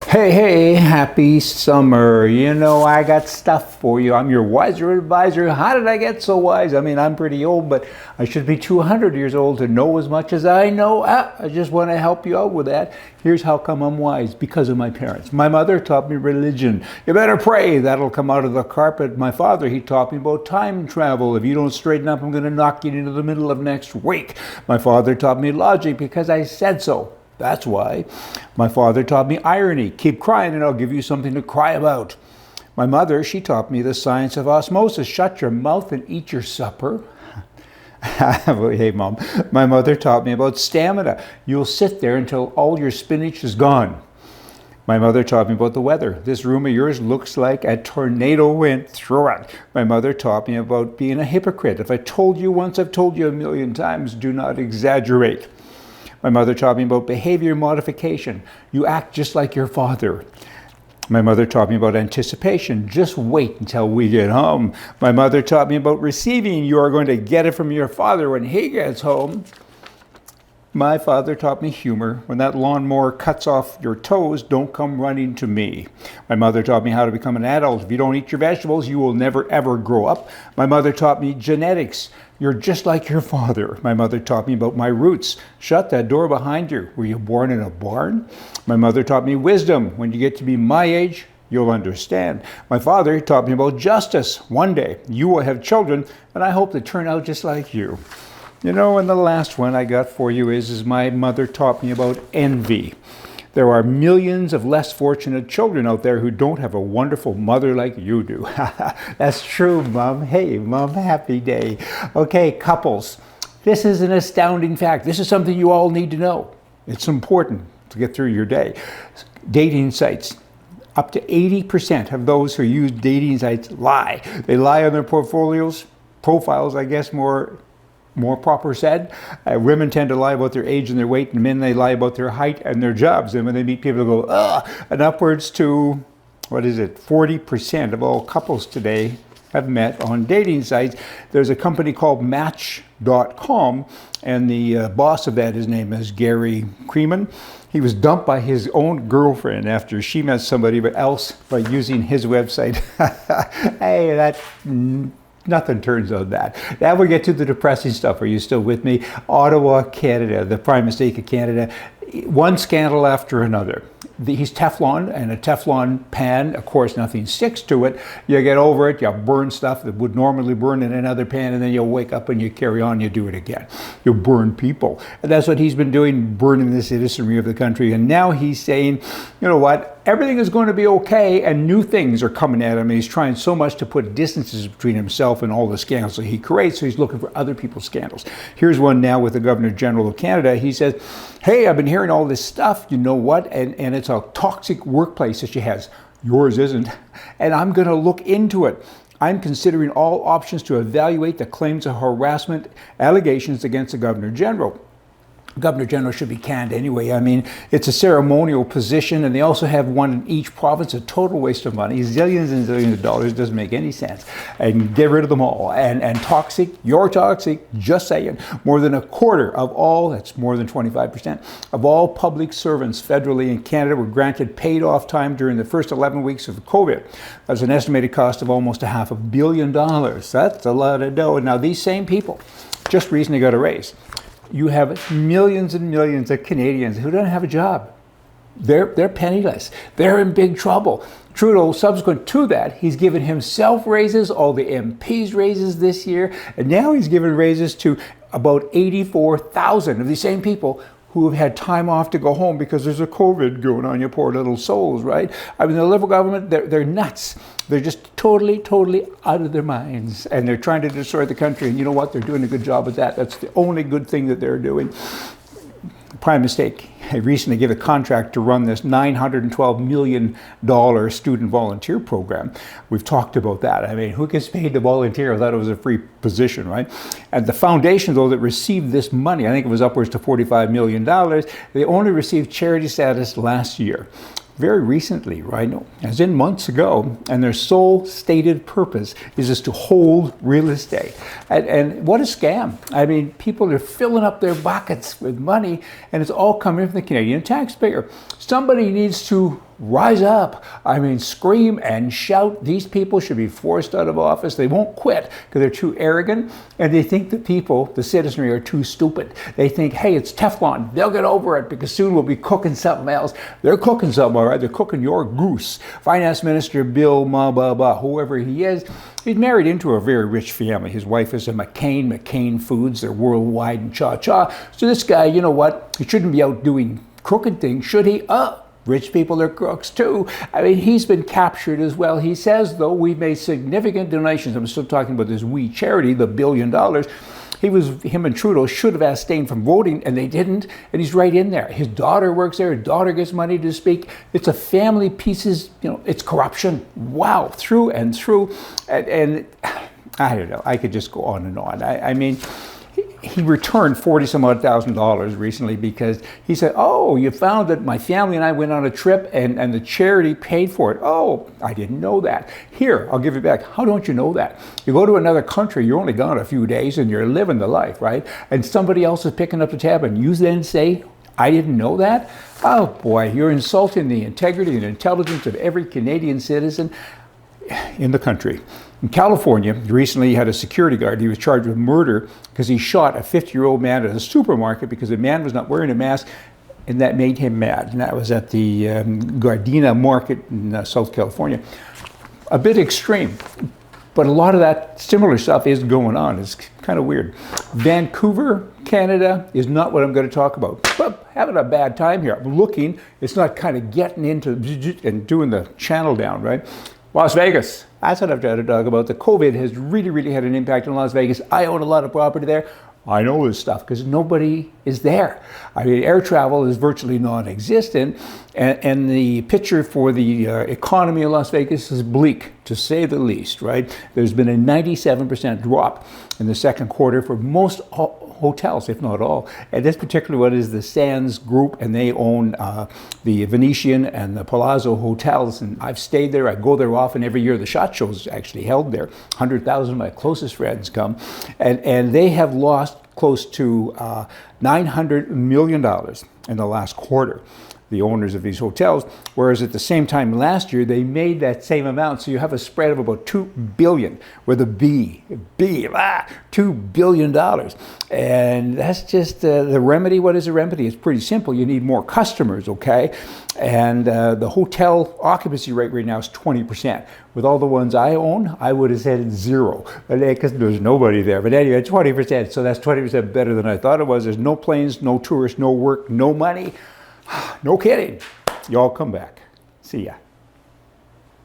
Hey, hey, happy summer. You know, I got stuff for you. I'm your wiser advisor. How did I get so wise? I mean, I'm pretty old, but I should be 200 years old to know as much as I know. I just want to help you out with that. Here's how come I'm wise: because of my parents. My mother taught me religion. You better pray, that'll come out of the carpet. My father, he taught me about time travel. If you don't straighten up, I'm going to knock you into the middle of next week. My father taught me logic because I said so. That's why. My father taught me irony. Keep crying and I'll give you something to cry about. My mother, she taught me the science of osmosis. Shut your mouth and eat your supper. Hey, Mom. My mother taught me about stamina. You'll sit there until all your spinach is gone. My mother taught me about the weather. This room of yours looks like a tornado went through it. My mother taught me about being a hypocrite. If I told you once, I've told you a million times. Do not exaggerate. My mother taught me about behavior modification. You act just like your father. My mother taught me about anticipation. Just wait until we get home. My mother taught me about receiving. You are going to get it from your father when he gets home. My father taught me humor. When that lawnmower cuts off your toes, don't come running to me. My mother taught me how to become an adult. If you don't eat your vegetables, you will never ever grow up. My mother taught me genetics. You're just like your father. My mother taught me about my roots. Shut that door behind you. Were you born in a barn? My mother taught me wisdom. When you get to be my age, you'll understand. My father taught me about justice. One day, you will have children, and I hope they turn out just like you. You know, and the last one I got for you is my mother taught me about envy. There are millions of less fortunate children out there who don't have a wonderful mother like you do. That's true, Mom. Hey, Mom, happy day. Okay, couples. This is an astounding fact. This is something you all need to know. It's important to get through your day. Dating sites. Up to 80% of those who use dating sites lie. They lie on their profiles, I guess, more proper said. Women tend to lie about their age and their weight, and men, they lie about their height and their jobs. And when they meet people, they go, ugh. And upwards to, 40% of all couples today have met on dating sites. There's a company called Match.com, and the boss of that, his name is Gary Creeman. He was dumped by his own girlfriend after she met somebody else by using his website. Hey, nothing turns out that. Now we get to the depressing stuff. Are you still with me? Ottawa, Canada, the prime mistake of Canada. One scandal after another. He's Teflon, and a Teflon pan, of course, nothing sticks to it. You get over it, you burn stuff that would normally burn in another pan, and then you wake up and you carry on, you do it again. You burn people. And that's what he's been doing, burning the citizenry of the country. And now he's saying, you know what, everything is going to be okay, and new things are coming at him. And he's trying so much to put distances between himself and all the scandals that he creates, so he's looking for other people's scandals. Here's one now with the Governor General of Canada. He says, hey, I've been hearing all this stuff, you know what, and it's a toxic workplace that she has. Yours isn't. And I'm going to look into it. I'm considering all options to evaluate the claims of harassment allegations against the Governor General. Governor General should be canned anyway. I mean, it's a ceremonial position, and they also have one in each province. A total waste of money, zillions and zillions of dollars. Doesn't make any sense. And get rid of them all. And toxic, you're toxic, just saying. More than a quarter of all, that's more than 25%, of all public servants federally in Canada were granted paid off time during the first 11 weeks of COVID. That's an estimated cost of almost $500 million. That's a lot of dough. And now these same people just recently got a raise. You have millions and millions of Canadians who don't have a job. They're penniless. They're in big trouble. Trudeau, subsequent to that, he's given himself raises, all the MPs raises this year, and now he's given raises to about 84,000 of these same people who have had time off to go home because there's a COVID going on, you poor little souls, right? I mean, the Liberal government, they're nuts. They're just totally out of their minds, and they're trying to destroy the country. And you know what? They're doing a good job at that. That's the only good thing that they're doing. Prime mistake. I recently gave a contract to run this $912 million student volunteer program. We've talked about that. I mean, who gets paid to volunteer? I thought it was a free position, right? And the foundation, though, that received this money, I think it was upwards to $45 million, they only received charity status last year. Very recently, right, as in months ago, and their sole stated purpose is just to hold real estate. And what a scam. I mean, people are filling up their buckets with money, and it's all coming from the Canadian taxpayer. Somebody needs to rise up. I mean, scream and shout. These people should be forced out of office. They won't quit because they're too arrogant, and they think the people, the citizenry, are too stupid. They think, hey, it's Teflon. They'll get over it because soon we'll be cooking something else. They're cooking something, all right? They're cooking your goose. Finance Minister Bill, whoever he is, he's married into a very rich family. His wife is a McCain Foods. They're worldwide and cha-cha. So this guy, you know what? He shouldn't be out doing crooked things, should he? Rich people are crooks too. I mean, he's been captured as well. He says, though, we've made significant donations. I'm still talking about this wee charity, the $1 billion. Him and Trudeau should have abstained from voting, and they didn't. And he's right in there. His daughter works there. His daughter gets money to speak. It's a family pieces. You know, it's corruption. Wow, through and through. And I don't know. I could just go on and on. I mean, he returned $40,000 recently because he said, oh, you found that my family and I went on a trip and the charity paid for it. Oh, I didn't know that. Here, I'll give it back. How don't you know that? You go to another country, you're only gone a few days and you're living the life, right? And somebody else is picking up the tab and you then say, I didn't know that? Oh boy, you're insulting the integrity and intelligence of every Canadian citizen in the country. In California, recently he had a security guard. He was charged with murder because he shot a 50-year-old man at a supermarket because the man was not wearing a mask, and that made him mad. And that was at the Gardena Market in South California. A bit extreme, but a lot of that similar stuff is going on. It's kind of weird. Vancouver, Canada is not what I'm going to talk about. But having a bad time here. I'm looking. It's not kind of getting into and doing the channel down, right? Las Vegas, that's what I've tried to talk about. The COVID has really had an impact on Las Vegas. I own a lot of property there. I know this stuff because nobody is there. I mean, air travel is virtually non-existent, and the picture for the economy of Las Vegas is bleak, to say the least, right? There's been a 97% drop in the second quarter for most hotels, if not all. And this particular one is the Sands Group, and they own the Venetian and the Palazzo hotels. And I've stayed there. I go there often. Every year the SHOT Show's actually held there. 100,000 of my closest friends come. And they have lost close to $900 million in the last quarter, the owners of these hotels, whereas at the same time last year, they made that same amount. So you have a spread of about $2 billion, with a $2 billion. And that's just the remedy. What is the remedy? It's pretty simple. You need more customers, okay? And the hotel occupancy rate right now is 20%. With all the ones I own, I would have said 0, because there's nobody there. But anyway, 20%. So that's 20% better than I thought it was. There's no planes, no tourists, no work, no money. No kidding. Y'all come back. See ya.